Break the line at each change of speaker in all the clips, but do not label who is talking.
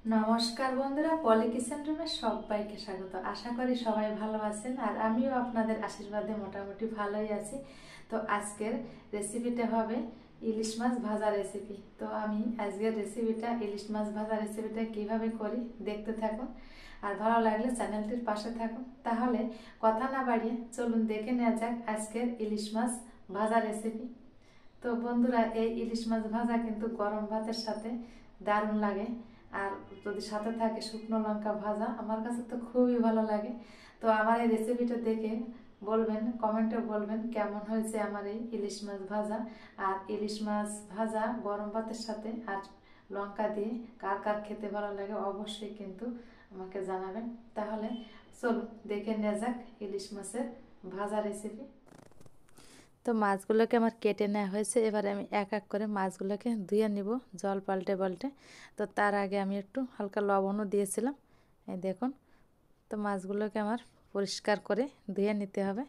নমস্কার বন্ধুরা, পলি কিচেন রুমে সবাইকে স্বাগত। আশা করি সবাই ভালো আছেন আর আমিও আপনাদের আশীর্বাদে মোটামুটি ভালোই আছি। তো আজকের রেসিপিটা হবে ইলিশ মাছ ভাজা রেসিপি। তো আমি আজকের রেসিপিটা ইলিশ মাছ ভাজা রেসিপিটা কিভাবে করি দেখতে থাকুন, আর ভালো লাগলে চ্যানেলটির পাশে থাকুন। তাহলে কথা না বাড়িয়ে চলুন দেখে নেওয়া যাক আজকের ইলিশ মাছ ভাজা রেসিপি। তো বন্ধুরা, এই ইলিশ মাছ ভাজা কিন্তু গরম ভাতের সাথে দারুণ লাগে। আর যদি সাথে থাকে শুকনো লঙ্কা ভাজা, আমার কাছে তো খুবই ভালো লাগে। তো আমার এই রেসিপিটা দেখে বলবেন, কমেন্টে বলবেন কেমন হয়েছে আমার এই ইলিশ মাছ ভাজা। আর ইলিশ মাছ ভাজা গরম ভাতের সাথে আর লঙ্কা দিয়ে কার কার খেতে ভালো লাগে অবশ্যই কিন্তু আমাকে জানাবেন। তাহলে চলুন দেখে নেওয়া যাক ইলিশ মাছের ভাজা রেসিপি। তো মাছগুলোকে আমার কেটে নেওয়া হয়েছে। এবারে আমি এক এক করে মাছগুলোকে ধুয়ে নিব জল পাল্টে পাল্টে। তো তার আগে আমি একটু হালকা লবণও দিয়েছিলাম, এই দেখুন। তো মাছগুলোকে আমার পরিষ্কার করে ধুয়ে নিতে হবে।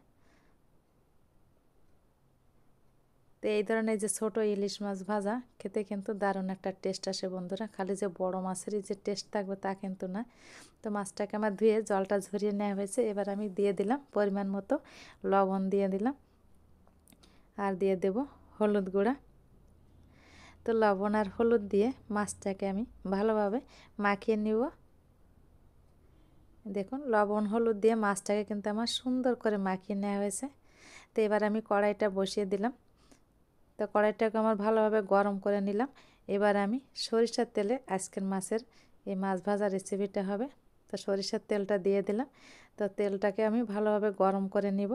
তো এই ধরনের যে ছোট ইলিশ মাছ ভাজা খেতে কিন্তু দারুণ একটা টেস্ট আসে বন্ধুরা। খালি যে বড় মাছেরই যে টেস্ট থাকবে তা কিন্তু না। তো মাছটাকে আমার ধুয়ে জলটা ঝরিয়ে নেওয়া হয়েছে। এবার আমি দিয়ে দিলাম পরিমাণ মতো লবণ, দিয়ে দিলাম আর দিয়ে দেব হলুদ গুঁড়া। তো লবণ আর হলুদ দিয়ে মাছটাকে আমি ভালোভাবে মাখিয়ে নিব। দেখুন, লবণ হলুদ দিয়ে মাছটাকে কিন্তু আমার সুন্দর করে মাখিয়ে নেওয়া হয়েছে। তো এবার আমি কড়াইটা বসিয়ে দিলাম। তো কড়াইটাকে আমার ভালোভাবে গরম করে নিলাম। এবার আমি সরিষার তেলে আজকের মাছের এই মাছ ভাজা রেসিপিটা হবে। তো সরিষার তেলটা দিয়ে দিলাম। তো তেলটাকে আমি ভালোভাবে গরম করে নিব।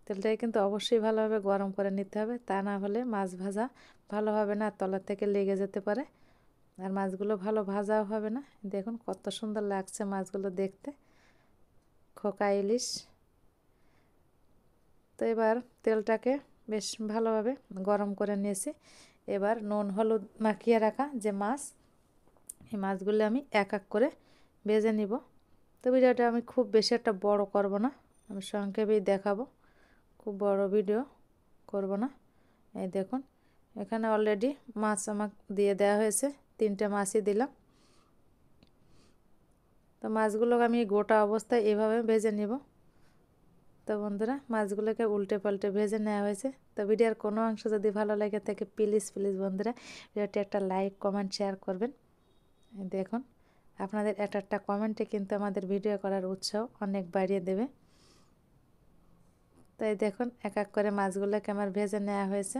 তেলটাকে কিন্তু অবশ্যই ভালোভাবে গরম করে নিতে হবে, তা না হলে মাছ ভাজা ভালো হবে না, তলা থেকে লেগে যেতে পারে আর মাছগুলো ভালো ভাজাও হবে না। দেখুন কত সুন্দর লাগছে মাছগুলো দেখতে, খোকা ইলিশ। তো এবার তেলটাকে বেশ ভালোভাবে গরম করে নিয়েছি। এবার নুন হলুদ মাখিয়ে রাখা যে মাছ, এই মাছগুলো আমি এক এক করে ভেজে নিব। তো ভিডিওটা আমি খুব বেশি একটা বড় করব না, আমি সংক্ষেপেই দেখাবো, খুব বড় ভিডিও করব না। এই দেখুন, এখানে অলরেডি মাছ আমাকে দিয়ে দেওয়া হয়েছে, 3টে মাছই দিলাম। তো মাছগুলোকে আমি গোটা অবস্থায় এভাবে ভেজে নিব। তো বন্ধুরা, মাছগুলোকে উল্টে পাল্টে ভেজে নেওয়া হয়েছে। তো ভিডিওর কোনো অংশ যদি ভালো লাগে থাকে প্লিজ প্লিজ বন্ধুরা ভিডিওটি একটা লাইক কমেন্ট শেয়ার করবেন। দেখুন, আপনাদের একটা কমেন্টে কিন্তু আমাদের ভিডিও করার উৎসাহ অনেক বাড়িয়ে দেবে। তাই দেখুন, এক এক করে মাছগুলোকে আমার ভেজে নেওয়া হয়েছে।